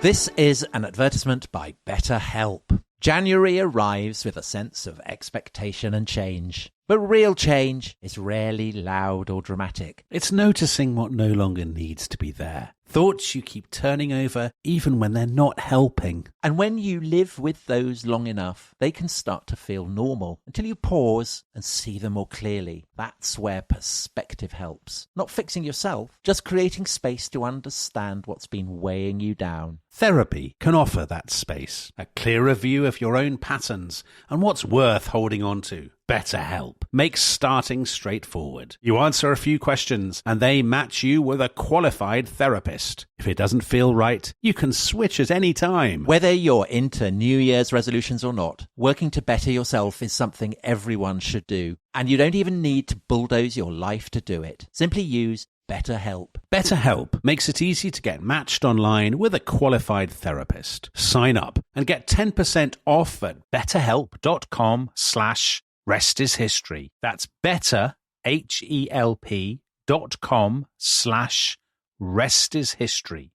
This is an advertisement by BetterHelp. January arrives with a sense of expectation and change. But real change is rarely loud or dramatic. It's noticing what no longer needs to be there. Thoughts you keep turning over even when they're not helping. And when you live with those long enough, they can start to feel normal until you pause and see them more clearly. That's where perspective helps. Not fixing yourself, just creating space to understand what's been weighing you down. Therapy can offer that space, a clearer view of your own patterns and what's worth holding on to. BetterHelp makes starting straightforward. You answer a few questions and they match you with a qualified therapist. If it doesn't feel right, you can switch at any time. Whether you're into New Year's resolutions or not, working to better yourself is something everyone should do. And you don't even need to bulldoze your life to do it. Simply use BetterHelp. BetterHelp makes it easy to get matched online with a qualified therapist. Sign up and get 10% off at betterhelp.com/restishistory. That's betterhelp.com/restishistory.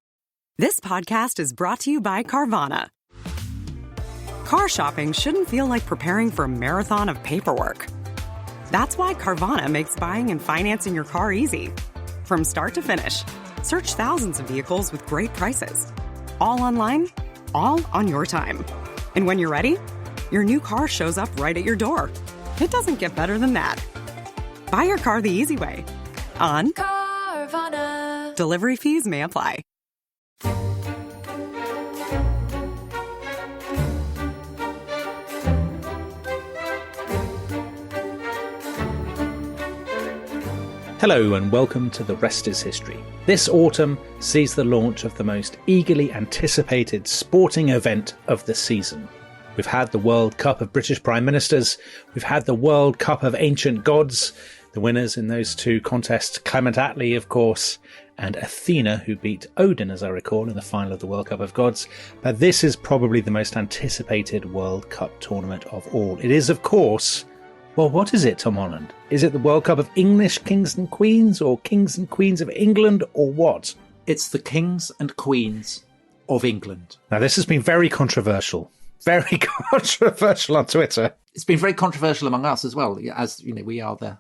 This podcast is brought to you by Carvana. Car shopping shouldn't feel like preparing for a marathon of paperwork. That's why Carvana makes buying and financing your car easy. From start to finish, search thousands of vehicles with great prices. All online, all on your time. And when you're ready, your new car shows up right at your door. It doesn't get better than that. Buy your car the easy way. On Carvana. Delivery fees may apply. Hello and welcome to The Rest is History. This autumn sees the launch of the most eagerly anticipated sporting event of the season. We've had the World Cup of British Prime Ministers, we've had the World Cup of Ancient Gods, the winners in those two contests, Clement Attlee, of course, and Athena, who beat Odin, as I recall, in the final of the World Cup of Gods. But this is probably the most anticipated World Cup tournament of all. It is, of course... Well, what is it, Tom Holland? Is it the World Cup of English Kings and Queens, or Kings and Queens of England, or what? It's the Kings and Queens of England. Now, this has been very controversial. Very controversial on Twitter. It's been very controversial among us as well, as you know, we are the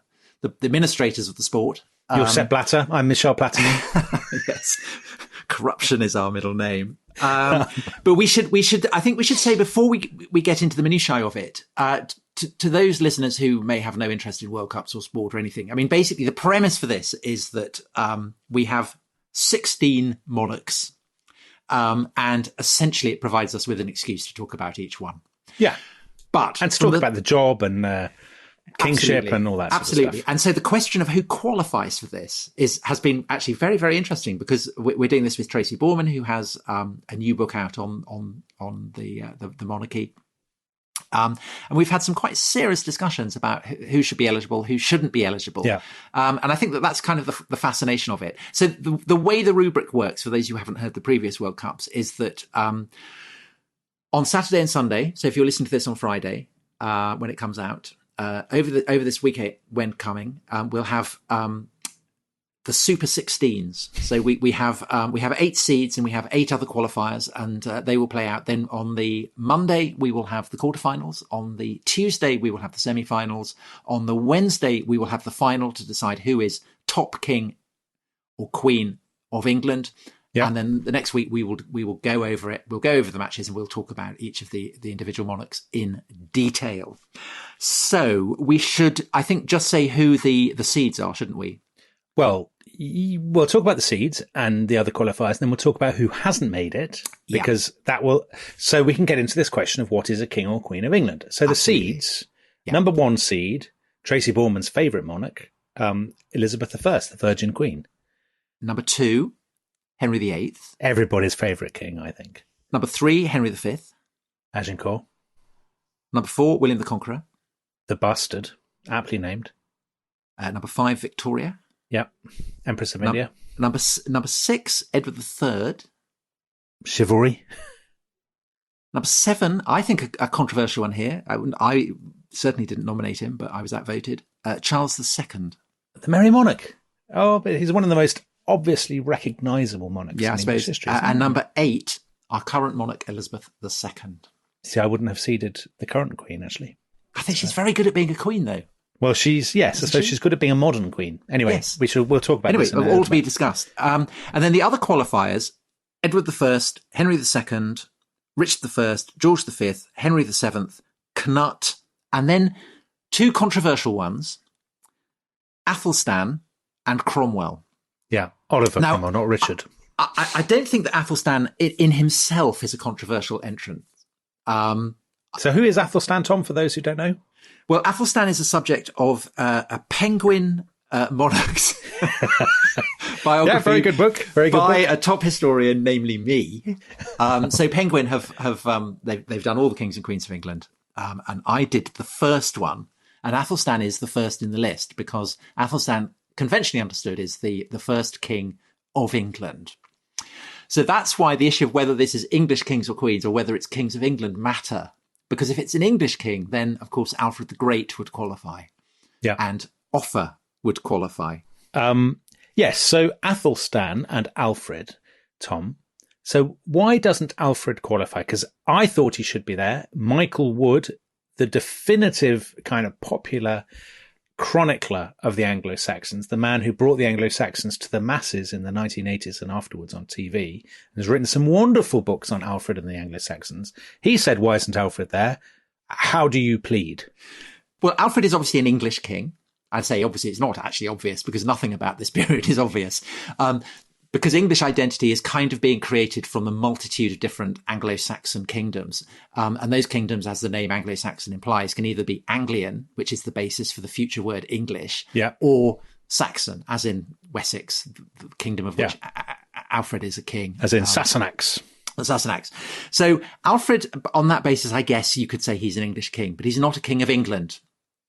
administrators of the sport. You're Sepp Blatter. I'm Michel Platini. Yes, corruption is our middle name. But we should. I think we should say before we get into the minutiae of it. To those listeners who may have no interest in World Cups or sport or anything, I mean, basically the premise for this is that we have 16 monarchs, and essentially it provides us with an excuse to talk about each one. Yeah, and to talk about the job and kingship and all that sort of stuff. And so the question of who qualifies for this has been actually very, very interesting, because we're doing this with Tracy Borman, who has a new book out on the monarchy. And we've had some quite serious discussions about who should be eligible, who shouldn't be eligible. Yeah. And I think that's kind of the fascination of it. So the way the rubric works, for those who haven't heard the previous World Cups, is that on Saturday and Sunday, so if you're listening to this on Friday when it comes out, over this weekend when coming, we'll have the Super 16s. So we have 8 seeds and we have 8 other qualifiers, and they will play out. Then on the Monday we will have the quarterfinals. On the Tuesday we will have the semi-finals. On the Wednesday we will have the final to decide who is top king or queen of England. Yeah. And then the next week we will go over it. We'll go over the matches and we'll talk about each of the individual monarchs in detail. So we should, I think, just say who the seeds are, shouldn't we? Well, we'll talk about the seeds and the other qualifiers, and then we'll talk about who hasn't made it, because so we can get into this question of what is a king or queen of England. So the seeds, number 1 seed, Tracy Borman's favourite monarch, Elizabeth I, the Virgin Queen. Number 2, Henry VIII. Everybody's favourite king, I think. Number 3, Henry V. Agincourt. Number 4, William the Conqueror. The Bastard, aptly named. Number 5, Victoria. Yep. Empress of India. Number 6, Edward III. Chivalry. Number 7, I think a controversial one here. I certainly didn't nominate him, but I was outvoted. Charles II. The Merry Monarch. Oh, but he's one of the most obviously recognisable monarchs in English history. And number 8, our current monarch, Elizabeth II. See, I wouldn't have seeded the current queen, actually. I think she's very good at being a queen, though. Well, I suppose she's good at being a modern queen. Anyway, Yes. we'll talk about this. Anyway, all to be discussed. And then the other qualifiers, Edward I, Henry II, Richard I, George V, Henry VII, Canute, and then two controversial ones, Athelstan and Cromwell. Yeah, Oliver Cromwell, not Richard. I don't think that Athelstan in himself is a controversial entrant. So who is Athelstan, Tom, for those who don't know? Well, Athelstan is a subject of a Penguin monarch's biography. Yeah, very good book. By a top historian, namely me. So Penguin they've done all the kings and queens of England. And I did the first one. And Athelstan is the first in the list because Athelstan, conventionally understood, is the first king of England. So that's why the issue of whether this is English kings or queens or whether it's kings of England matter. Because if it's an English king, then, of course, Alfred the Great would qualify. Yeah. And Offa would qualify. Yes, so Athelstan and Alfred, Tom. So why doesn't Alfred qualify? Because I thought he should be there. Michael Wood, the definitive kind of popular chronicler of the Anglo-Saxons, the man who brought the Anglo-Saxons to the masses in the 1980s and afterwards on TV, and has written some wonderful books on Alfred and the Anglo-Saxons. He said, why isn't Alfred there? How do you plead? Well, Alfred is obviously an English king. I'd say obviously it's not actually obvious because nothing about this period is obvious. Because English identity is kind of being created from a multitude of different Anglo-Saxon kingdoms. And those kingdoms, as the name Anglo-Saxon implies, can either be Anglian, which is the basis for the future word English, or Saxon, as in Wessex, the kingdom of which Alfred is a king. As in Sassenachs. Sassenachs. So Alfred, on that basis, I guess you could say he's an English king, but he's not a king of England.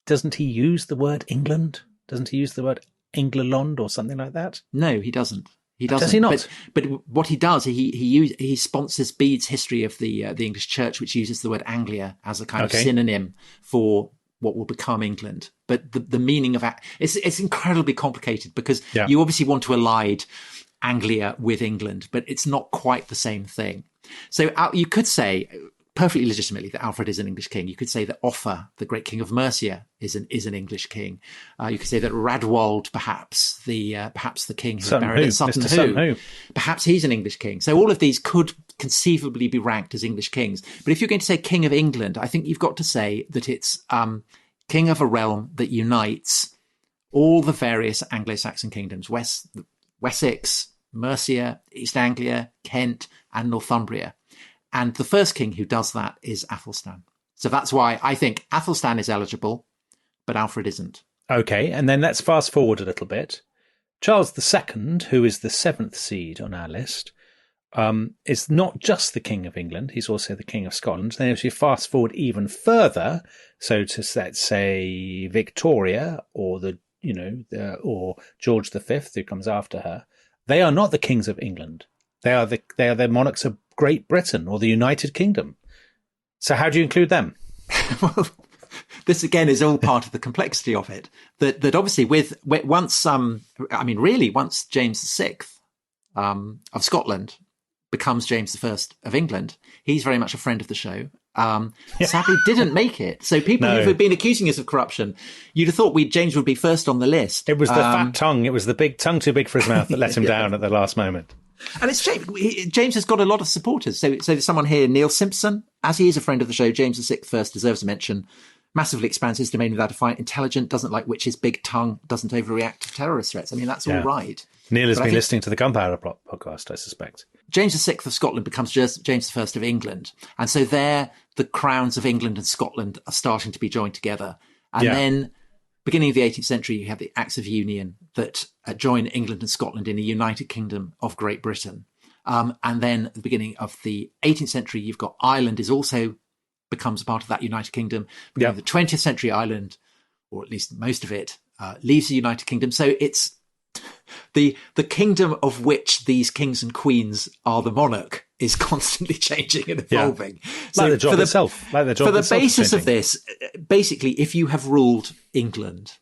Doesn't he use the word England? Doesn't he use the word England or something like that? No, he doesn't. He doesn't. Does he not? But what he does, he sponsors Bede's History of the English Church, which uses the word Anglia as a kind of synonym for what will become England. But the meaning of it's incredibly complicated because you obviously want to allied Anglia with England, but it's not quite the same thing. So you could say perfectly legitimately that Alfred is an English king. You could say that Offa, the great king of Mercia, is an English king. You could say that Radwald, perhaps the king who buried at Sutton Hoo, perhaps he's an English king. So all of these could conceivably be ranked as English kings. But if you're going to say king of England, I think you've got to say that it's king of a realm that unites all the various Anglo-Saxon kingdoms: Wessex, Mercia, East Anglia, Kent, and Northumbria. And the first king who does that is Athelstan. So that's why I think Athelstan is eligible, but Alfred isn't. Okay, and then let's fast forward a little bit. Charles II, who is the seventh seed on our list, is not just the King of England, he's also the King of Scotland. Then if you fast forward even further, so to let's say Victoria or or George V, who comes after her, they are not the kings of England. They are the monarchs of Great Britain or the United Kingdom. So how do you include them? Well, this again is all part of the complexity of it. That obviously once James VI of Scotland becomes James I of England, he's very much a friend of the show. Sadly didn't make it. So people who have been accusing us of corruption, you'd have thought James would be first on the list. It was the fat tongue. It was the big tongue too big for his mouth that let him down at the last moment. And it's James has got a lot of supporters. So there's someone here, Neil Simpson, as he is a friend of the show. James VI first deserves a mention. Massively expands his domain without a fight. Intelligent, doesn't like witches, big tongue, doesn't overreact to terrorist threats. I mean, that's all right. Neil has been listening to the Gunpowder Plot podcast, I suspect. James VI of Scotland becomes James I of England. And so there, the crowns of England and Scotland are starting to be joined together. And then, beginning of the 18th century, you have the Acts of Union that join England and Scotland in a united kingdom of Great Britain. And then at the beginning of the 18th century, you've got Ireland also becomes part of that united kingdom. Beginning of the 20th century, Ireland, or at least most of it, leaves the United Kingdom. So it's the kingdom of which these kings and queens are the monarch is constantly changing and evolving. So like the job itself. For the basis of this, basically, if you have ruled England,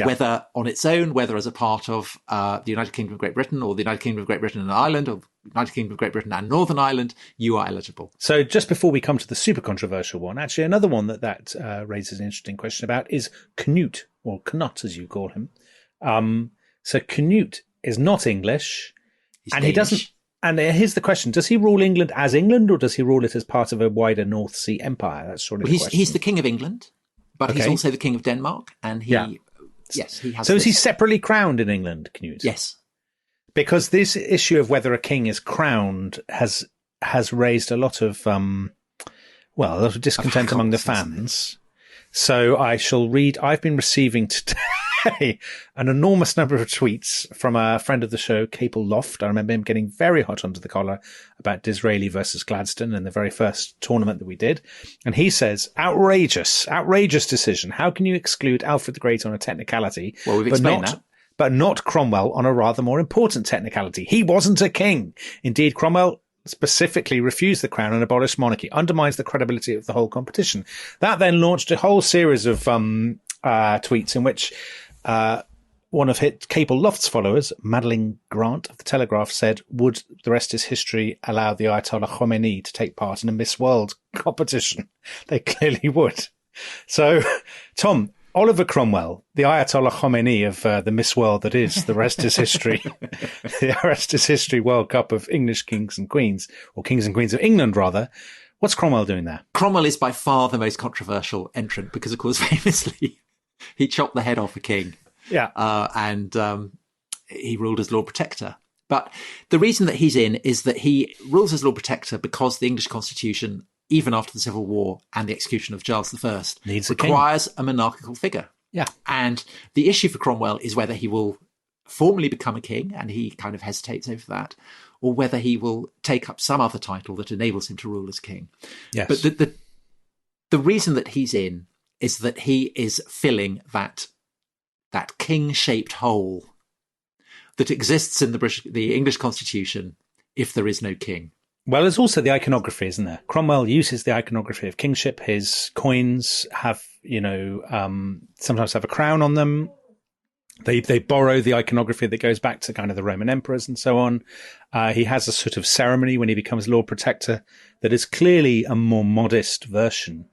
whether on its own, whether as a part of the United Kingdom of Great Britain, or the United Kingdom of Great Britain and Ireland, or the United Kingdom of Great Britain and Northern Ireland, you are eligible. So just before we come to the super controversial one, actually another one that raises an interesting question about is Canute, or Knut as you call him. So Canute is not English, He's and Danish. he doesn't. And here's the question: does he rule England as England, or does he rule it as part of a wider North Sea empire? That's sort of the question. He's the King of England, but he's Okay. also the King of Denmark, and he has. So is he this- separately crowned in England, Canute? Yes. Because this issue of whether a king is crowned has raised a lot of a lot of discontent among the fans. So I shall read. I've been receiving today an enormous number of tweets from a friend of the show, Capel Loft. I remember him getting very hot under the collar about Disraeli versus Gladstone in the very first tournament that we did. And he says, outrageous decision. How can you exclude Alfred the Great on a technicality? Well, we've explained that. But not Cromwell on a rather more important technicality. He wasn't a king. Indeed, Cromwell specifically refused the crown and abolished monarchy, undermines the credibility of the whole competition. That then launched a whole series of tweets in which one of Capel Loft's followers, Madeline Grant of The Telegraph, said, would the rest is history allow the Ayatollah Khomeini to take part in a Miss World competition? They clearly would. So, Tom, Oliver Cromwell, the Ayatollah Khomeini of the Miss World that is The Rest is History, the Rest is History World Cup of English Kings and Queens, or Kings and Queens of England, rather. What's Cromwell doing there? Cromwell is by far the most controversial entrant because, of course, famously, he chopped the head off a king. Yeah. And he ruled as Lord Protector. But the reason that he's in is that he rules as Lord Protector because the English Constitution, even after the Civil War and the execution of Charles I, requires a monarchical figure. Yeah. And the issue for Cromwell is whether he will formally become a king, and he kind of hesitates over that, or whether he will take up some other title that enables him to rule as king. Yes. But the reason that he's in is that he is filling that king-shaped hole that exists in the English Constitution if there is no king. Well, there's also the iconography, isn't there? Cromwell uses the iconography of kingship. His coins have, sometimes have a crown on them. They borrow the iconography that goes back to kind of the Roman emperors and so on. He has a sort of ceremony when he becomes Lord Protector that is clearly a more modest version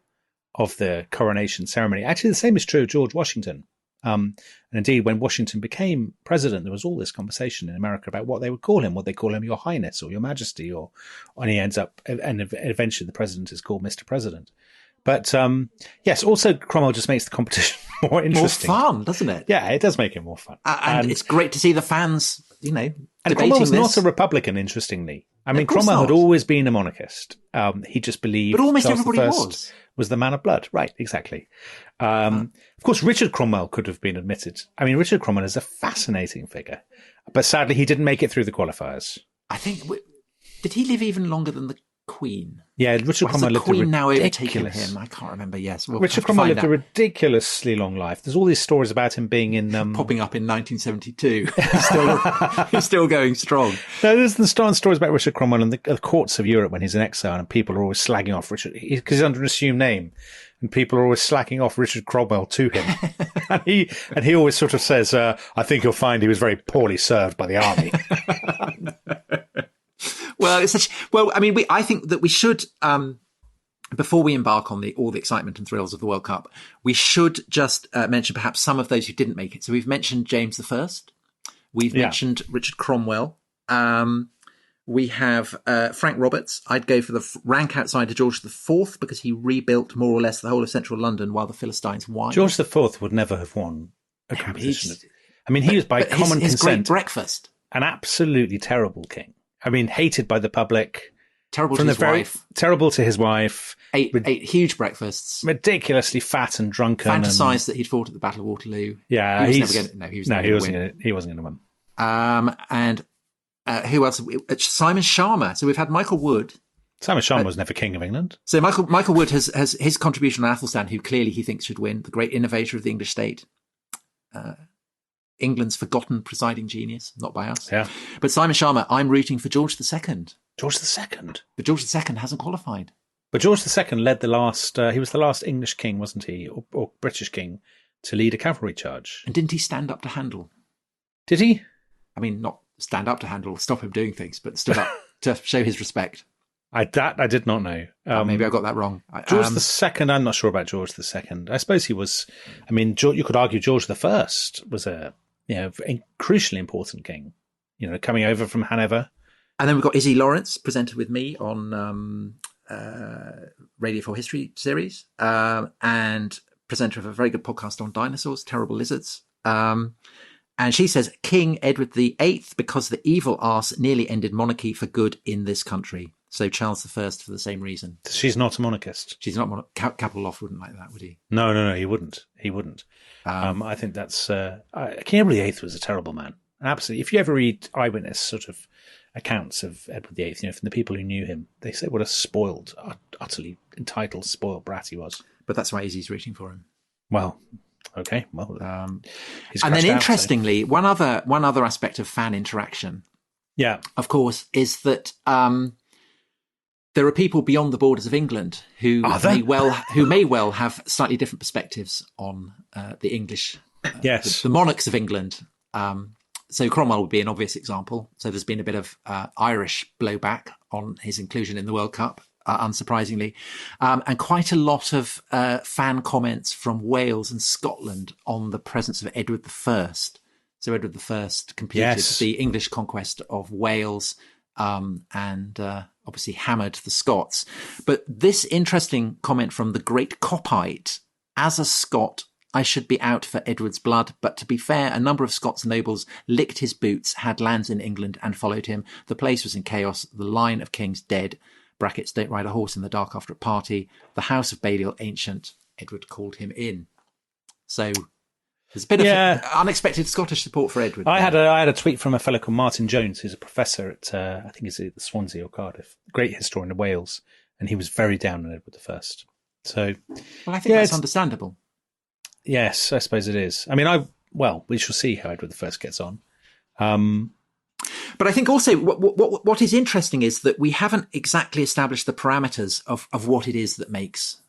of the coronation ceremony. Actually, the same is true of George Washington. And indeed, when Washington became president, there was all this conversation in America about what they would call him. Would they call him Your Highness or Your Majesty? And he ends up, and eventually the president is called Mr. President. But yes, also Cromwell just makes the competition more interesting. More fun, doesn't it? Yeah, it does make it more fun. And it's great to see the fans, And Cromwell was not a Republican, interestingly. I mean, Cromwell had always been a monarchist. He just believed but almost Charles everybody I was the man of blood. Right, exactly. Of course, Richard Cromwell could have been admitted. I mean, Richard Cromwell is a fascinating figure. But sadly, he didn't make it through the qualifiers. I think, did he live even longer than the Queen? Yeah, Richard Cromwell lived Queen now overtaken him? I can't remember. Yes, Richard Cromwell lived a ridiculously long life. There's all these stories about him being in popping up in 1972. He's still going strong. No, there's the stories about Richard Cromwell in the courts of Europe when he's in exile, and people are always slagging off Richard because he's under an assumed name, and people are always slacking off Richard Cromwell to him. and he always sort of says, "I think you'll find he was very poorly served by the army." Well, I think that we should, before we embark on all the excitement and thrills of the World Cup, we should just mention perhaps some of those who didn't make it. So we've mentioned James I. We've mentioned Richard Cromwell. We have Frank Roberts. I'd go for the rank outside of George IV because he rebuilt more or less the whole of central London while the Philistines won. George IV would never have won a competition. He was by common his consent great breakfast. An absolutely terrible king. I mean, hated by the public. Terrible to his wife. Terrible to his wife. Ate huge breakfasts. Ridiculously fat and drunken. Fantasised that he'd fought at the Battle of Waterloo. Yeah, he wasn't going to win. And who else? Simon Sharma. So we've had Michael Wood. Simon Sharma was never king of England. So Michael Wood has his contribution on Athelstan, who clearly he thinks should win, the great innovator of the English state. England's forgotten presiding genius, not by us. Yeah. But Simon Sharma, I'm rooting for George II. George II? But George II hasn't qualified. But George II led the last, he was the last English king, wasn't he? Or British king to lead a cavalry charge. And didn't he stand up to Handel? Did he? I mean, not stand up to Handel, stop him doing things, but stood up to show his respect. I did not know. Maybe I got that wrong. George II, I'm not sure about George II. I suppose he was, I mean, you could argue George I was a crucially important king, coming over from Hanover. And then we've got Izzy Lawrence, presenter with me on Radio 4 History series, and presenter of a very good podcast on dinosaurs, Terrible Lizards. And she says, King Edward VIII, because the evil arse nearly ended monarchy for good in this country. So Charles I for the same reason. She's not a monarchist. She's not. Capital Loft wouldn't like that, would he? No, he wouldn't. I think that's... King Edward VIII was a terrible man. Absolutely. If you ever read eyewitness sort of accounts of Edward VIII, from the people who knew him, they say what a spoiled, utterly entitled, spoiled brat he was. But that's why Izzy's reaching for him. Well, okay. Well, and then interestingly, one other aspect of fan interaction, of course, is that there are people beyond the borders of England who may well have slightly different perspectives on the English, the monarchs of England. So Cromwell would be an obvious example. So there's been a bit of Irish blowback on his inclusion in the World Cup, unsurprisingly, and quite a lot of fan comments from Wales and Scotland on the presence of Edward I. So Edward I completed the English conquest of Wales and obviously hammered the Scots. But this interesting comment from the great Coppite, as a Scot, I should be out for Edward's blood, but to be fair, a number of Scots nobles licked his boots, had lands in England and followed him. The place was in chaos, the line of kings dead, brackets, don't ride a horse in the dark after a party, the house of Balliol ancient, Edward called him in. So there's a bit of unexpected Scottish support for Edward. I had a tweet from a fellow called Martin Jones, who's a professor at, I think it's at Swansea or Cardiff, great historian of Wales, and he was very down on Edward I. So, well, I think that's understandable. Yes, I suppose it is. I mean, we shall see how Edward I gets on. But I think also what is interesting is that we haven't exactly established the parameters of what it is that makes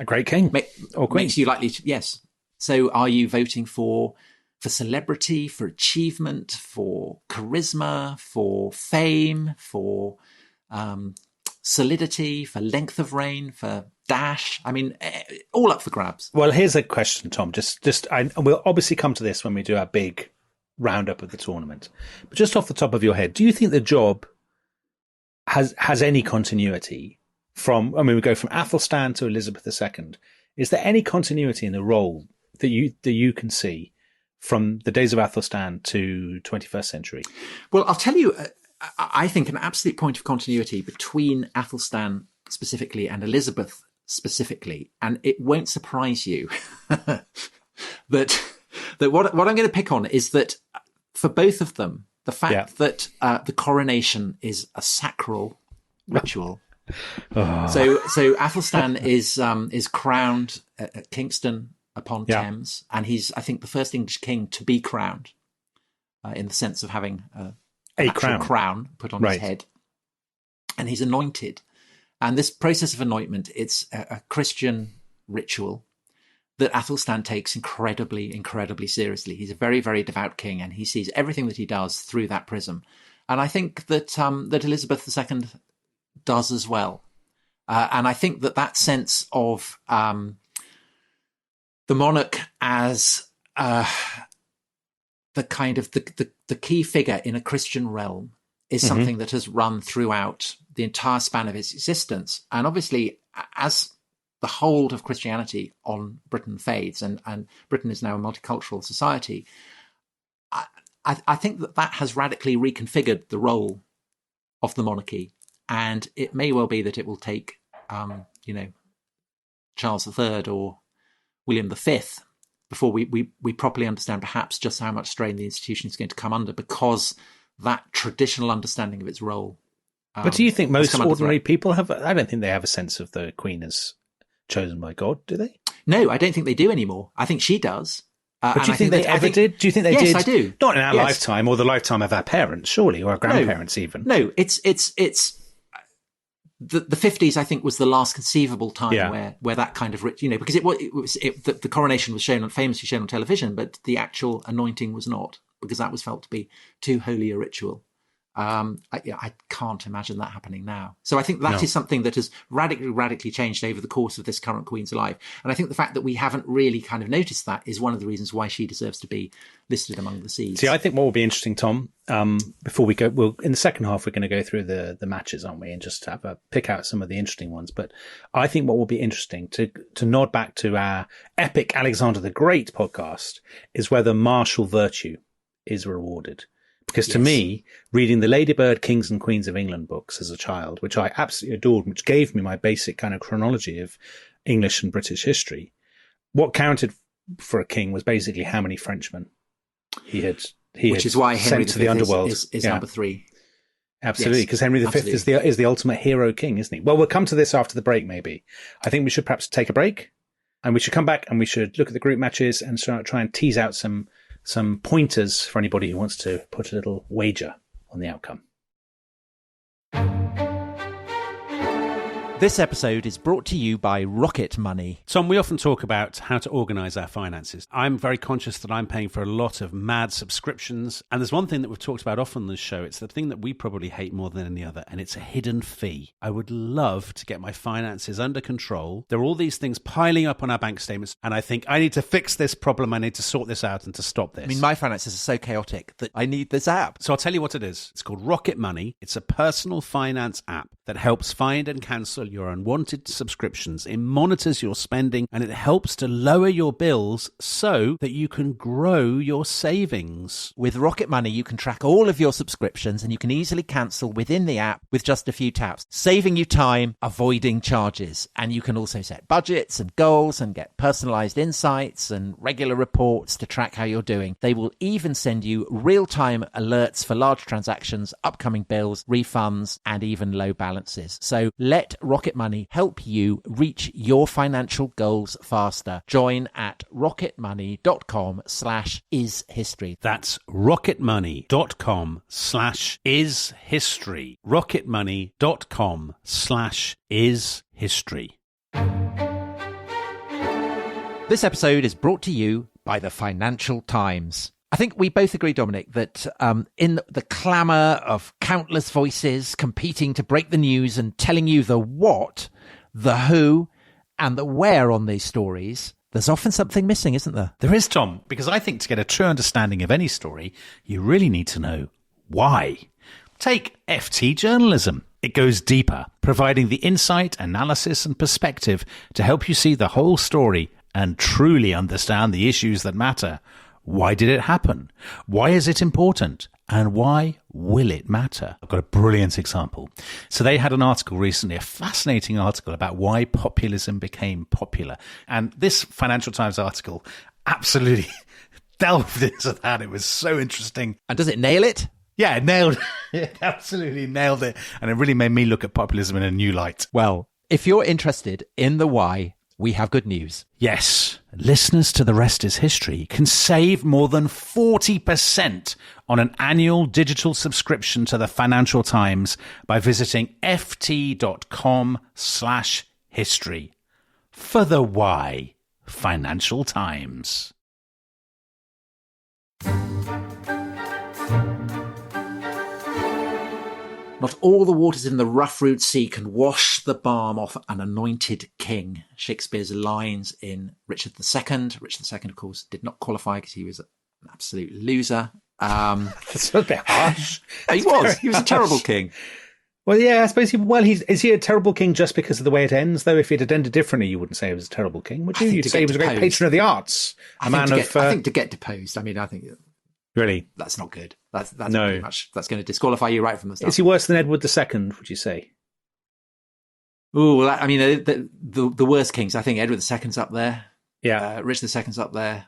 a great king or queen. Makes you likely to, yes. So are you voting for celebrity, for achievement, for charisma, for fame, for solidity, for length of reign, for dash? I mean, all up for grabs. Well, here's a question, Tom. We'll obviously come to this when we do our big roundup of the tournament. But just off the top of your head, do you think the job has any continuity we go from Athelstan to Elizabeth II. Is there any continuity in the role that you can see from the days of Athelstan to 21st century? Well, I'll tell you, I think an absolute point of continuity between Athelstan specifically and Elizabeth specifically, and it won't surprise you that what I'm going to pick on is that for both of them, the fact that the coronation is a sacral ritual. So Athelstan is crowned at Kingston upon Thames, and he's, I think, the first English king to be crowned in the sense of having a crown put on his head, and he's anointed. And this process of anointment, it's a Christian ritual that Athelstan takes incredibly, incredibly seriously. He's a very, very devout king, and he sees everything that he does through that prism. And I think that that Elizabeth II does as well. And I think that sense of the monarch as the kind of the key figure in a Christian realm is something that has run throughout the entire span of its existence. And obviously, as the hold of Christianity on Britain fades, and Britain is now a multicultural society, I think that has radically reconfigured the role of the monarchy. And it may well be that it will take, Charles III or William V before we properly understand perhaps just how much strain the institution is going to come under, because that traditional understanding of its role. But do you think most ordinary people have? I don't think they have a sense of the Queen as chosen by God, do they? No, I don't think they do anymore. I think she does. But do you think they ever did? Do you think they did? Yes, I do. Not in our lifetime or the lifetime of our parents, surely, or our grandparents even. No, it's the 50s, I think, was the last conceivable time where that kind of rich, because the coronation was famously shown on television, but the actual anointing was not, because that was felt to be too holy a ritual. I can't imagine that happening now. So I think that is something that has radically changed over the course of this current Queen's life. And I think the fact that we haven't really kind of noticed that is one of the reasons why she deserves to be listed among the seeds. See, I think what will be interesting, Tom, before we go, in the second half, we're going to go through the matches, aren't we? And just pick out some of the interesting ones. But I think what will be interesting, to nod back to our epic Alexander the Great podcast, is whether martial virtue is rewarded. Because to me, reading the Ladybird, Kings and Queens of England books as a child, which I absolutely adored, which gave me my basic kind of chronology of English and British history, what counted for a king was basically how many Frenchmen he had which is why Henry sent to the underworld. Is number 3. Absolutely, because Henry V is the ultimate hero king, isn't he? Well, we'll come to this after the break, maybe. I think we should perhaps take a break, and we should come back and we should look at the group matches and try and tease out some pointers for anybody who wants to put a little wager on the outcome. This episode is brought to you by Rocket Money. Tom, we often talk about how to organise our finances. I'm very conscious that I'm paying for a lot of mad subscriptions. And there's one thing that we've talked about often on this show. It's the thing that we probably hate more than any other, and it's a hidden fee. I would love to get my finances under control. There are all these things piling up on our bank statements, and I think I need to fix this problem. I need to sort this out and to stop this. I mean, my finances are so chaotic that I need this app. So I'll tell you what it is. It's called Rocket Money. It's a personal finance app that helps find and cancel your unwanted subscriptions. It monitors your spending and it helps to lower your bills so that you can grow your savings. With Rocket Money, you can track all of your subscriptions and you can easily cancel within the app with just a few taps, saving you time, avoiding charges. And you can also set budgets and goals and get personalized insights and regular reports to track how you're doing. They will even send you real-time alerts for large transactions, upcoming bills, refunds, and even low balances. So let Rocket Money help you reach your financial goals faster. Join at rocketmoney.com/ishistory. That's rocketmoney.com/ishistory. rocketmoney.com/ishistory. This episode is brought to you by the Financial Times. I think we both agree, Dominic, that in the clamour of countless voices competing to break the news and telling you the what, the who, and the where on these stories, there's often something missing, isn't there? There is, Tom, because I think to get a true understanding of any story, you really need to know why. Take FT journalism. It goes deeper, providing the insight, analysis, and perspective to help you see the whole story and truly understand the issues that matter. Why did it happen? Why is it important? And why will it matter? I've got a brilliant example. So they had an article recently, a fascinating article about why populism became popular. And this Financial Times article absolutely delved into that. It was so interesting. And does it nail it? Yeah, it nailed it. It absolutely nailed it. And it really made me look at populism in a new light. Well, if you're interested in the why, we have good news. Yes, listeners to The Rest is History can save more than 40% on an annual digital subscription to the Financial Times by visiting ft.com/history. For the why, Financial Times. Not all the waters in the rough rude sea can wash the balm off an anointed king. Shakespeare's lines in Richard II. Richard II, of course, did not qualify because he was an absolute loser. That's a bit harsh. He was. He was a terrible king. Well, yeah, I suppose is he a terrible king just because of the way it ends, though? If it had ended differently, you wouldn't say he was a terrible king, would you? You'd say he was a great patron of the arts. I think to get deposed. I mean, I think... Really? That's not good. That's pretty much, that's going to disqualify you right from the start. Is he worse than Edward II, would you say? Oh, well, I mean, the worst kings, I think Edward II's up there. Yeah. Richard II's up there.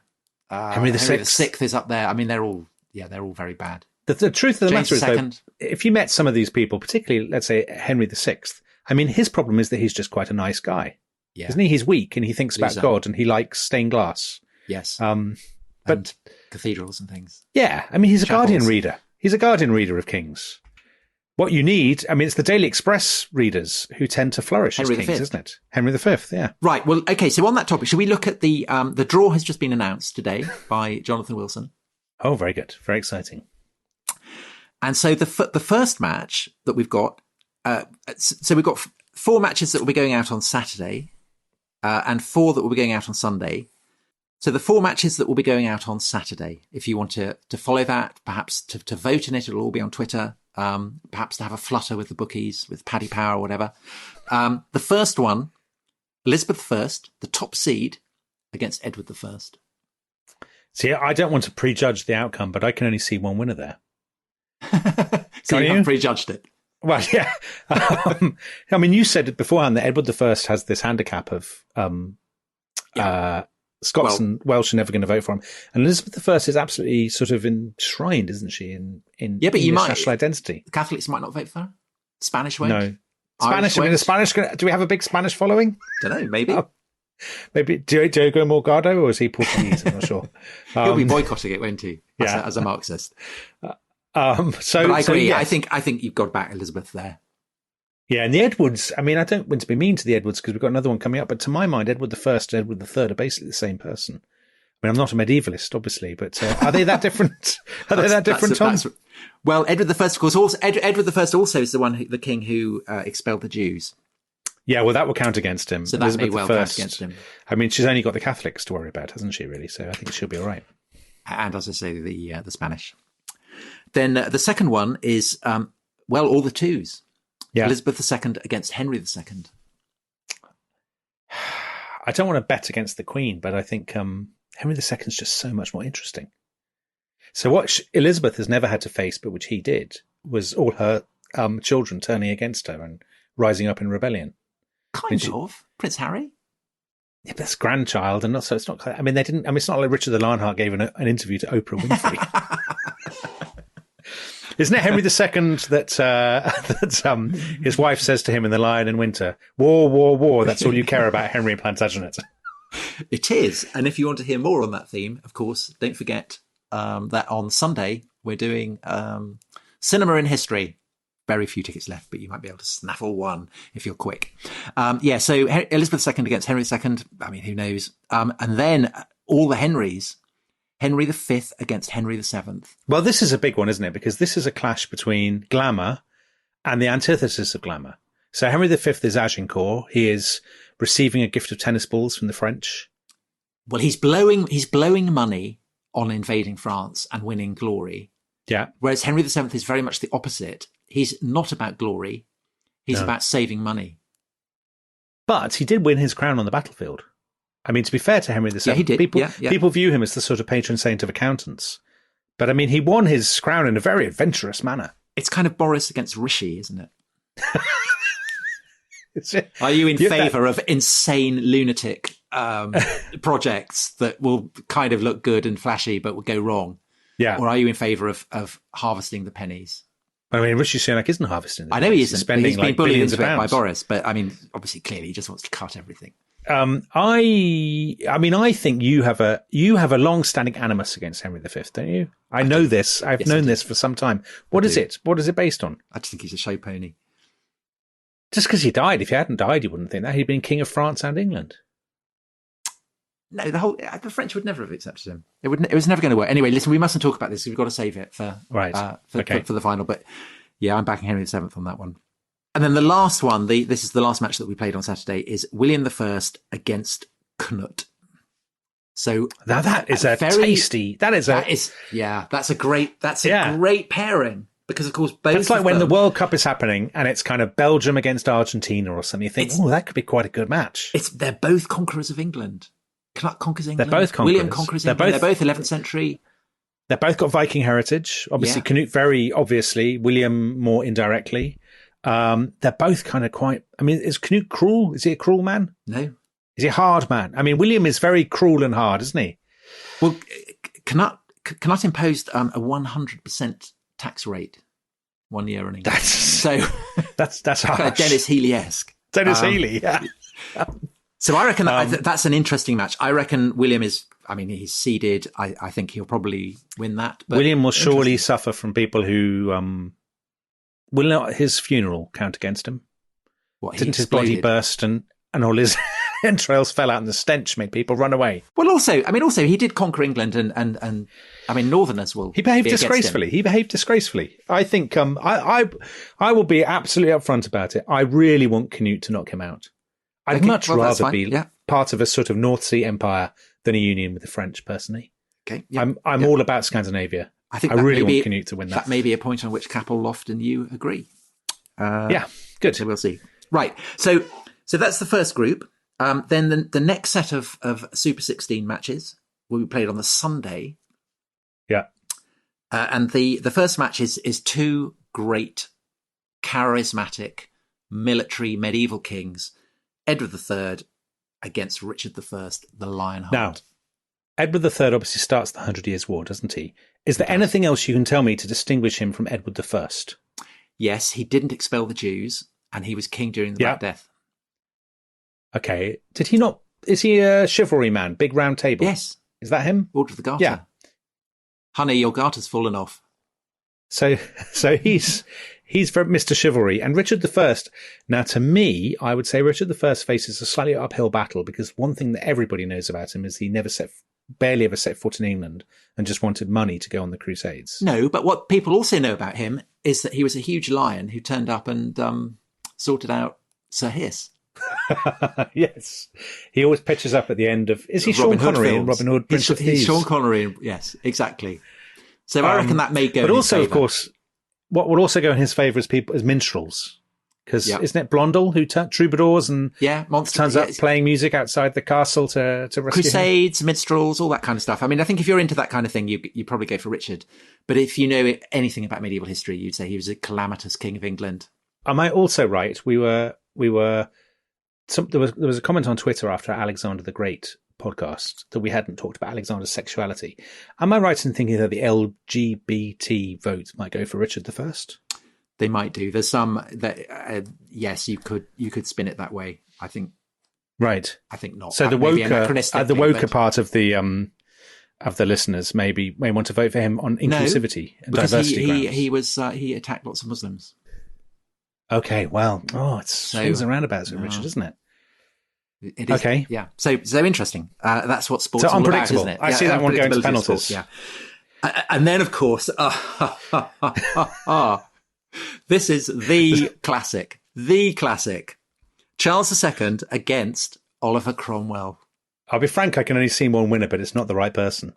Henry VI is up there. I mean, they're all very bad. The truth of the James matter is, II. though, if you met some of these people, particularly, let's say, Henry VI, I mean, his problem is that he's just quite a nice guy. Yeah. Isn't he? He's weak and he thinks about God and he likes stained glass. Yes. But cathedrals and things. Yeah. I mean, he's a Chapels. Guardian reader. He's a Guardian reader of kings. What you need, I mean, it's the Daily Express readers who tend to flourish as Henry kings, V. isn't it? Henry V, yeah. Right. Well, okay. So on that topic, should we look at the draw has just been announced today by Jonathan Wilson. Oh, very good. Very exciting. And so the first match that we've got, so we've got 4 matches that will be going out on Saturday, and 4 that will be going out on Sunday. So the 4 matches that will be going out on Saturday, if you want to follow that, perhaps to vote in it, it'll all be on Twitter. Perhaps to have a flutter with the bookies, with Paddy Power or whatever. The first one, Elizabeth I, the top seed, against Edward I. See, I don't want to prejudge the outcome, but I can only see one winner there. So you haven't prejudged it. Well, yeah. I mean, you said it beforehand that Edward I has this handicap of Scots and Welsh are never going to vote for him. And Elizabeth I is absolutely sort of enshrined, isn't she, in but you might, national identity. Catholics might not vote for her. Spanish won't. No. Spanish, I mean, the Spanish, do we have a big Spanish following? Don't know, maybe. Maybe Diogo Morgado, or is he Portuguese? I'm not sure. He'll be boycotting it, won't he? As a Marxist. But I agree. So, yes. I think you've got back Elizabeth there. Yeah, and the Edwards, I mean, I don't want to be mean to the Edwards because we've got another one coming up, but to my mind, Edward I and Edward III are basically the same person. I mean, I'm not a medievalist, obviously, but are they that different? Are they that different, Tom? Well, Edward I, of course, also Edward I also is the king who expelled the Jews. Yeah, well, that will count against him. So that Elizabeth may well count against him. I mean, she's only got the Catholics to worry about, hasn't she, really? So I think she'll be all right. And as I say, the Spanish. Then the second one is, all the twos. Yeah. Elizabeth II against Henry II. I don't want to bet against the Queen, but I think Henry II is just so much more interesting. So what Elizabeth has never had to face, but which he did, was all her children turning against her and rising up in rebellion. Kind of. Prince Harry? Yeah, but that's grandchild, and also it's not. I mean, they didn't. I mean, it's not like Richard the Lionheart gave an interview to Oprah Winfrey. Isn't it Henry II that his wife says to him in The Lion in Winter, "War, war, war. That's all you care about, Henry Plantagenet." It is, and if you want to hear more on that theme, of course, don't forget that on Sunday we're doing Cinema in History. Very few tickets left, but you might be able to snaffle one if you're quick. So Elizabeth II against Henry II. I mean, who knows? And then all the Henrys. Henry V against Henry VII. Well, this is a big one, isn't it? Because this is a clash between glamour and the antithesis of glamour. So Henry V is Agincourt. He is receiving a gift of tennis balls from the French. Well, he's blowing money on invading France and winning glory. Yeah. Whereas Henry VII is very much the opposite. He's not about glory. He's about saving money. But he did win his crown on the battlefield. I mean, to be fair to Henry VII, he did. People view him as the sort of patron saint of accountants. But I mean, he won his crown in a very adventurous manner. It's kind of Boris against Rishi, isn't it? Are you in favour of insane lunatic projects that will kind of look good and flashy but will go wrong? Yeah. Or are you in favour of harvesting the pennies? I mean, Rishi Sunak isn't harvesting. I know he isn't. Spending he's been bullied into it pounds by Boris, but I mean, obviously, clearly, he just wants to cut everything. I think you have a long-standing animus against Henry V, don't you? I know this. I've known this for some time. What is it? What is it based on? I just think he's a show pony. Just because he died. If he hadn't died, you wouldn't think that. He'd been king of France and England. No, the French would never have accepted him. It was never going to work. Anyway, listen, we mustn't talk about this. We've got to save it for the final. But yeah, I'm backing Henry VII on that one. And then the last one, this is the last match that we played on Saturday, is William I against Knut. So now that is tasty. That's a great pairing because of course both. It's like when the World Cup is happening and it's kind of Belgium against Argentina or something. You think, that could be quite a good match. They're both conquerors of England. Knut conquers England. They're both conquerors. William conquers England. They're both 11th century. They've both got Viking heritage. Obviously, Canute very obviously. William more indirectly. They're both kind of quite. I mean, is Canute cruel? Is he a cruel man? No. Is he a hard man? I mean, William is very cruel and hard, isn't he? Well, Canute imposed a 100% tax rate 1 year in England. That's harsh. Kind of Dennis Healy-esque. Dennis Healy, yeah. So I reckon that's an interesting match. I reckon William is. I mean, he's seeded. I think he'll probably win that. But William will surely suffer from people who will not his funeral count against him? What, Didn't his body burst and all his entrails fell out and the stench made people run away? Well, also he did conquer England and I mean, Northerners will. He behaved disgracefully. I think I will be absolutely upfront about it. I really want Canute to knock him out. I'd much rather be part of a sort of North Sea empire than a union with the French, personally. Okay, I'm all about Scandinavia. I really want Canute to win that. That may be a point on which Capel, Loft, and you agree. Good. So we'll see. Right. So that's the first group. Then the next set of Super 16 matches will be played on the Sunday. Yeah. And the first match is two great, charismatic, military medieval kings, Edward III against Richard I, the Lionheart. Now, Edward III obviously starts the 100 Years' War, doesn't he? Is there anything else you can tell me to distinguish him from Edward I? Yes, he didn't expel the Jews, and he was king during the Black Death. Okay. Did he not? Is he a chivalry man? Big round table? Yes. Is that him? Order of the Garter. Yeah. Honey, your garter's fallen off. So he's from Mr. Chivalry. And Richard I, now to me, I would say Richard I faces a slightly uphill battle, because one thing that everybody knows about him is he barely ever set foot in England and just wanted money to go on the Crusades. No, but what people also know about him is that he was a huge lion who turned up and sorted out Sir Hiss. Yes. He always pitches up at the end of... Is he Sean Connery in Robin Hood, Prince of Thieves? He's Sean Connery, yes, exactly. So I reckon that may go in his also, favour. of course, what would also go in his favour is minstrels. Because isn't it Blondel who troubadours and turns up playing music outside the castle to rescue Crusades, him? minstrels, all that kind of stuff. I mean, I think if you're into that kind of thing, you probably go for Richard. But if you know anything about medieval history, you'd say he was a calamitous king of England. Am I also right? There was a comment on Twitter after Alexander the Great podcast that we hadn't talked about Alexander's sexuality. Am I right in thinking that the LGBT vote might go for Richard I? They might do. There's some that yes, you could spin it that way. I think. Right. I think not. So the woker part of the listeners may want to vote for him on inclusivity and diversity grounds. He attacked lots of Muslims. Okay, well, it's swings and roundabouts with Richard, isn't it? It is, okay, yeah. So interesting. That's what sports. So all unpredictable. About, isn't it? I see that one going to penalties. Sports, yeah, and then of course, this is the classic. The classic. Charles II against Oliver Cromwell. I'll be frank. I can only see one winner, but it's not the right person.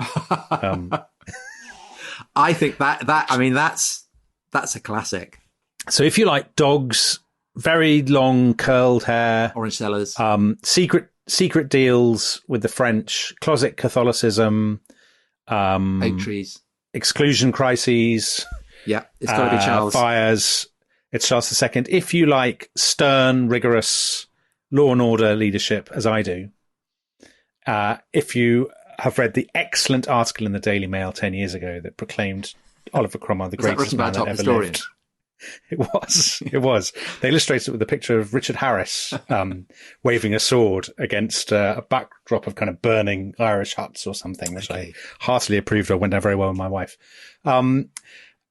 I think that's a classic. So if you like dogs, very long curled hair, orange cellars, secret deals with the French, closet Catholicism, oak trees, exclusion crises. Yeah, it's got to be Charles. Fires. It's Charles II. If you like stern, rigorous law and order leadership, as I do, if you have read the excellent article in the Daily Mail 10 years ago that proclaimed Oliver Cromwell the greatest man that ever lived. It was. They illustrated it with a picture of Richard Harris waving a sword against a backdrop of kind of burning Irish huts or something, which I heartily approved of. Went down very well with my wife. I mean,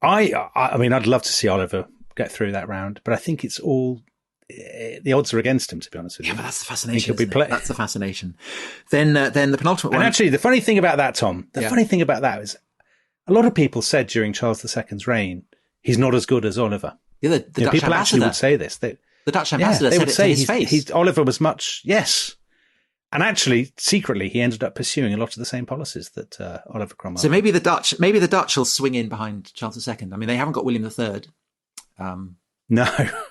I'd love to see Oliver get through that round, but I think it's all the odds are against him, to be honest with you. Yeah, but that's the fascination. That's the fascination. Then the penultimate one. And actually, the funny thing about that, Tom, funny thing about that is a lot of people said during Charles II's reign, he's not as good as Oliver. Yeah, the Dutch people ambassador actually would say this. The Dutch ambassador said it to his face. Oliver was much, yes. And actually, secretly, he ended up pursuing a lot of the same policies that Oliver Cromwell. So maybe the Dutch will swing in behind Charles II. I mean, they haven't got William III. No.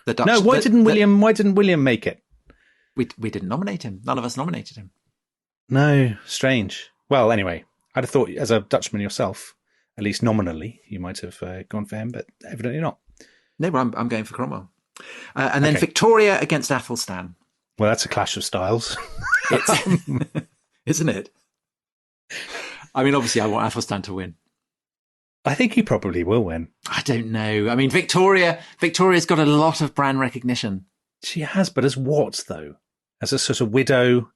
The Dutch, no. Why didn't William make it? We didn't nominate him. None of us nominated him. No, strange. Well, anyway, I'd have thought, as a Dutchman yourself, at least nominally, you might have gone for him, but evidently not. No, but I'm going for Cromwell. And then Victoria against Athelstan. Well, that's a clash of styles. Isn't it? I mean, obviously, I want Athelstan to win. I think he probably will win. I don't know. I mean, Victoria's got a lot of brand recognition. She has, but as what, though? As a sort of widow?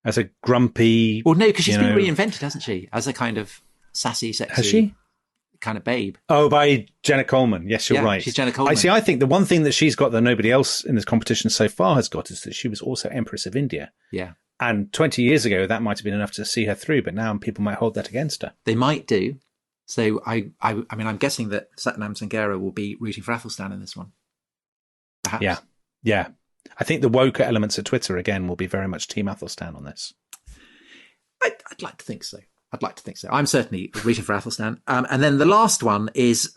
As a grumpy... Well, no, because she's been reinvented, hasn't she? As a kind of sassy, sexy... Has she? kind of babe. Oh, by Jenna Coleman. Yes, you're right. She's Jenna Coleman. I think the one thing that she's got that nobody else in this competition so far has got is that she was also Empress of India. Yeah. And 20 years ago, that might have been enough to see her through, but now people might hold that against her. They might do. So I mean, I'm guessing that Satnam Sanghera will be rooting for Athelstan in this one. Perhaps. Yeah. I think the woke elements of Twitter, again, will be very much Team Athelstan on this. I'd like to think so. I'm certainly rooting for Athelstan. And then the last one is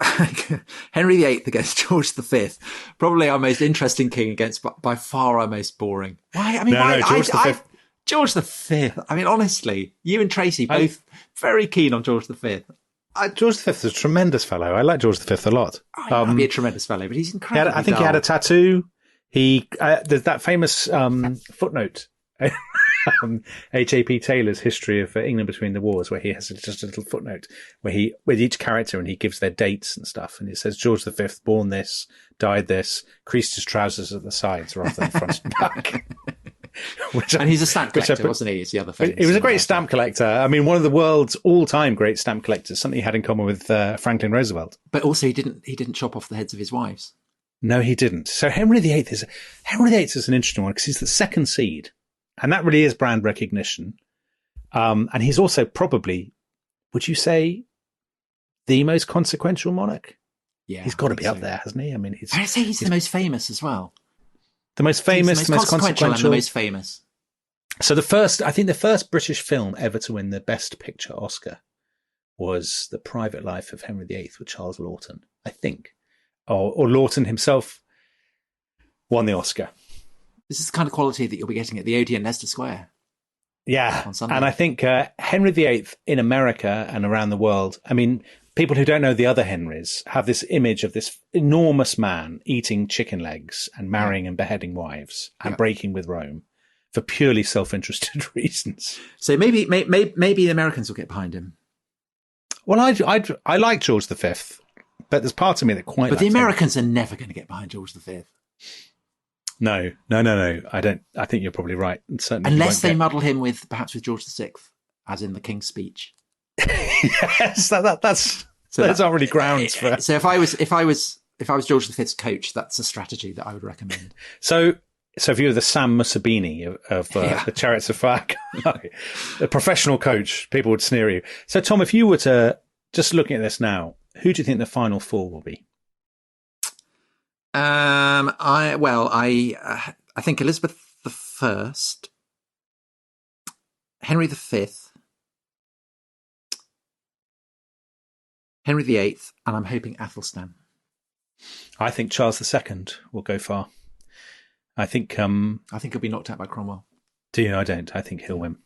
Henry VIII against George V. Probably our most interesting king against by far our most boring. Why? I mean, George V. I mean, honestly, you and Tracy both very keen on George V. George V is a tremendous fellow. I like George V a lot. He might be a tremendous fellow, but he's incredible. I think he had a tattoo. There's that famous footnote. H.A.P. Taylor's History of England Between the Wars, where he has just a little footnote where with each character, and he gives their dates and stuff, and it says George V born this, died this, creased his trousers at the sides rather than front and back. And he's a stamp collector, wasn't he? It's the other thing. He was a great stamp collector. I mean, one of the world's all-time great stamp collectors. Something he had in common with Franklin Roosevelt. But also, he didn't chop off the heads of his wives. No, he didn't. So Henry VIII is an interesting one because he's the second seed. And that really is brand recognition. And he's also probably, would you say, the most consequential monarch? Yeah. He's got to be up there, hasn't he? I mean, I'd say he's the most famous as well. The most famous, the most consequential. And the most famous. So the first British film ever to win the Best Picture Oscar was The Private Life of Henry VIII with Charles Laughton, I think. Or Laughton himself won the Oscar. This is the kind of quality that you'll be getting at the Odeon Leicester Square. Yeah, on Sunday. And I think Henry VIII in America and around the world, I mean, people who don't know the other Henrys have this image of this enormous man eating chicken legs and marrying and beheading wives and breaking with Rome for purely self-interested reasons. So maybe the Americans will get behind him. Well, I like George V, but there's part of me that quite. But the Americans are never going to get behind George V. No. I don't. I think you're probably right. And certainly unless they muddle him with George VI, as in the King's Speech. Yes, those aren't really grounds for. So if I was George V's coach, that's a strategy that I would recommend. So if you were the Sam Musabini of the Chariots of Fire, a professional coach, people would sneer you. So Tom, if you were to just looking at this now, who do you think the final four will be? I think Elizabeth I, Henry V, Henry VIII, and I'm hoping Athelstan. I think Charles II will go far. I think he'll be knocked out by Cromwell. Do you? I don't. I think he'll win.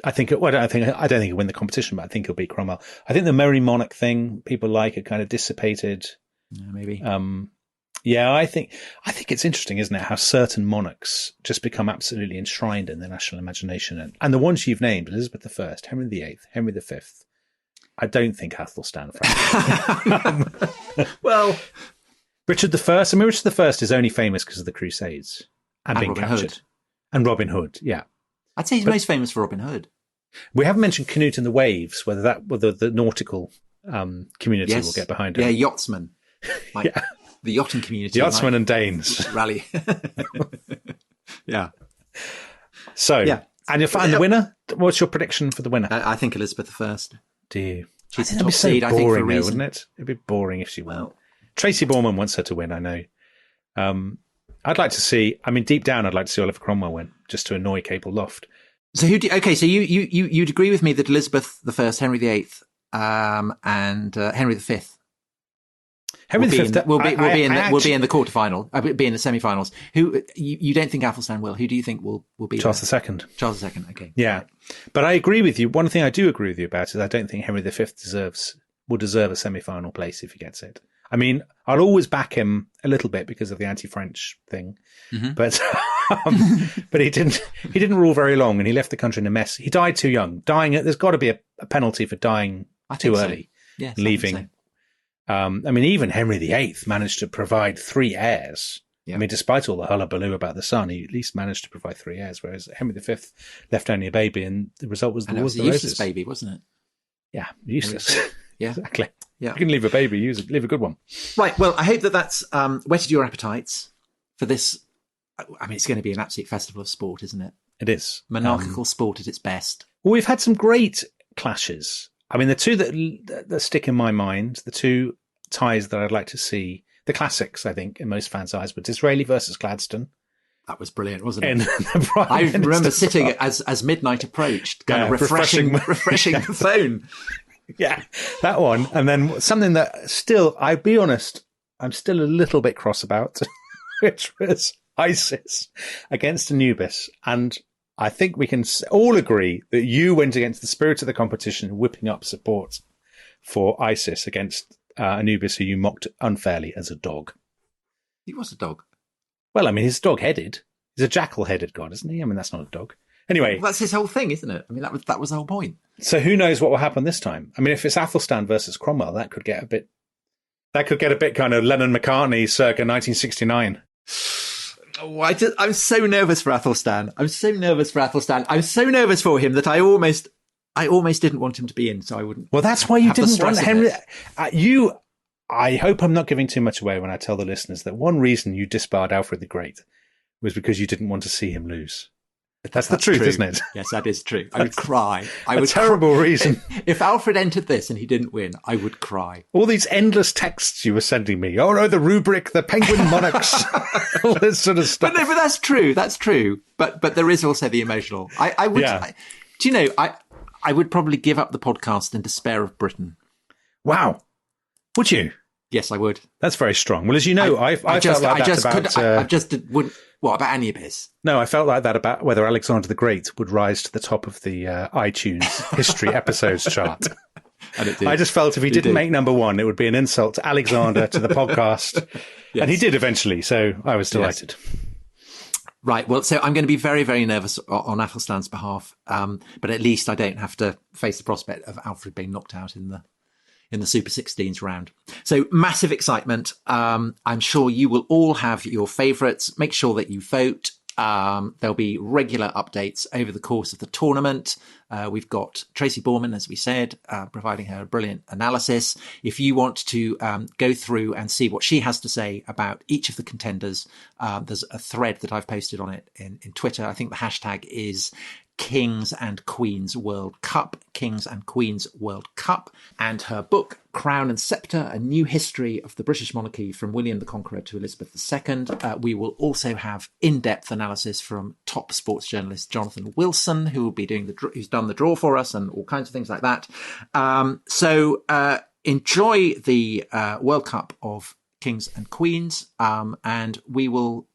I don't think he'll win the competition, but I think he'll beat Cromwell. I think the Merry Monarch thing people like are kind of dissipated. Yeah, maybe. Yeah, I think it's interesting, isn't it, how certain monarchs just become absolutely enshrined in the national imagination. And the ones you've named, Elizabeth I, Henry VIII, Henry V, I don't think Athelstan, frankly. Well, Richard I. I mean, Richard I is only famous because of the Crusades and being Robin captured. Hood. And Robin Hood, yeah. I'd say he's most famous for Robin Hood. We haven't mentioned Canute and the Waves, whether the nautical community will get behind him. Yeah, yachtsmen. The yachting community. The yachtsmen and Danes. Rally. Yeah. So, and the winner? What's your prediction for the winner? I think Elizabeth I. Do you? She's That'd be so boring, I think, for a reason. Wouldn't it? It'd be boring if she won. Well, Tracy Borman wants her to win, I know. I'd like to see, deep down, I'd like to see Oliver Cromwell win, just to annoy Capel Loft. So so you'd agree with me that Elizabeth I, Henry VIII, and Henry V will be in the quarterfinal. Be in the semi-finals. Who you don't think Athelstan will? Who do you think will be Charles there? II? Charles II. Okay. Yeah, but I agree with you. One thing I do agree with you about is I don't think Henry V will deserve a semi-final place if he gets it. I mean, I'll always back him a little bit because of the anti-French thing, but he didn't rule very long, and he left the country in a mess. He died too young. There's got to be a penalty for dying too early, yes, leaving. Even Henry VIII managed to provide 3 heirs. Yeah. Despite all the hullabaloo about the son, he at least managed to provide 3 heirs, whereas Henry V left only a baby, and the result was the Wars of the Roses. Useless baby, wasn't it? Yeah, useless. Yeah, exactly. Yeah. You can leave a baby, leave a good one. Right. Well, I hope that's whetted your appetites for this. I mean, it's going to be an absolute festival of sport, isn't it? It is. Monarchical sport at its best. Well, we've had some great clashes. I mean, the two that stick in my mind, the two ties that I'd like to see, the classics, I think, in most fans' eyes, but Disraeli versus Gladstone. That was brilliant, wasn't it? I remember sitting as midnight approached, kind of refreshing the phone. Yeah, that one. And then something that still, I'll be honest, I'm still a little bit cross about, which was ISIS against Anubis. And I think we can all agree that you went against the spirit of the competition, whipping up support for ISIS against Anubis, who you mocked unfairly as a dog. He was a dog. Well, I mean, he's dog-headed. He's a jackal-headed god, isn't he? I mean, that's not a dog. Anyway. Well, that's his whole thing, isn't it? I mean, that was the whole point. So who knows what will happen this time? I mean, if it's Athelstan versus Cromwell, that could get a bit kind of Lennon-McCartney circa 1969. Oh, I'm so nervous for Athelstan. I'm so nervous for him that I almost didn't want him to be in, so I wouldn't. Well, that's why you didn't want Henry. I hope I'm not giving too much away when I tell the listeners that one reason you disbarred Alfred the Great was because you didn't want to see him lose. That's the truth, true. Isn't it? Yes, that is true. I would cry. Terrible reason. If Alfred entered this and he didn't win, I would cry. All these endless texts you were sending me. Oh no, the rubric, the penguin monarchs, all this sort of stuff. But that's true. That's true. But there is also the emotional. I would. Yeah. Do you know? I would probably give up the podcast in despair of Britain. Wow. Would you? Yes, I would. That's very strong. Well, as you know, I felt like that about... What about Anubis? No, I felt like that about whether Alexander the Great would rise to the top of the iTunes history episodes chart. And it did. I just felt if he didn't make number one, it would be an insult to Alexander, to the podcast. Yes. And he did eventually, so I was delighted. Yes. Right. Well, so I'm going to be very, very nervous on Athelstan's behalf. But at least I don't have to face the prospect of Alfred being knocked out in the Super 16s round. So massive excitement. I'm sure you will all have your favourites. Make sure that you vote. There'll be regular updates over the course of the tournament. We've got Tracy Borman, as we said, providing her a brilliant analysis. If you want to go through and see what she has to say about each of the contenders, there's a thread that I've posted on it in Twitter. I think the hashtag is Kings and Queens World Cup, Kings and Queens World Cup, and her book, Crown and Sceptre, A New History of the British Monarchy from William the Conqueror to Elizabeth II. We will also have in-depth analysis from top sports journalist Jonathan Wilson, who will be who's done the draw for us and all kinds of things like that. So enjoy the World Cup of Kings and Queens, and we will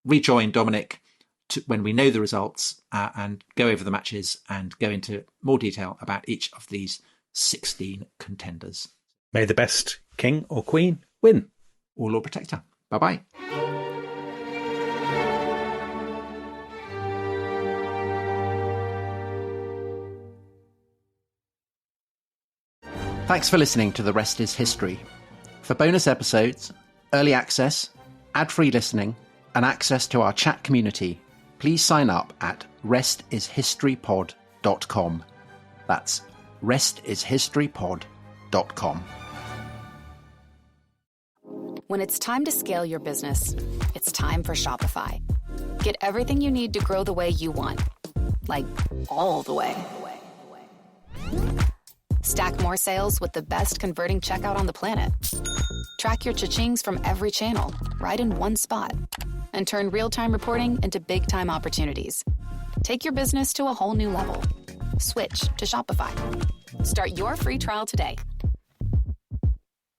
rejoin Dominic when we know the results and go over the matches and go into more detail about each of these 16 contenders. May the best king or queen win. Or Lord Protector. Bye-bye. Thanks for listening to The Rest is History. For bonus episodes, early access, ad-free listening, and access to our chat community, please sign up at restishistorypod.com. That's restishistorypod.com. When it's time to scale your business, it's time for Shopify. Get everything you need to grow the way you want. Like, all the way. Stack more sales with the best converting checkout on the planet. Track your cha-chings from every channel, right in one spot. And turn real-time reporting into big-time opportunities. Take your business to a whole new level. Switch to Shopify. Start your free trial today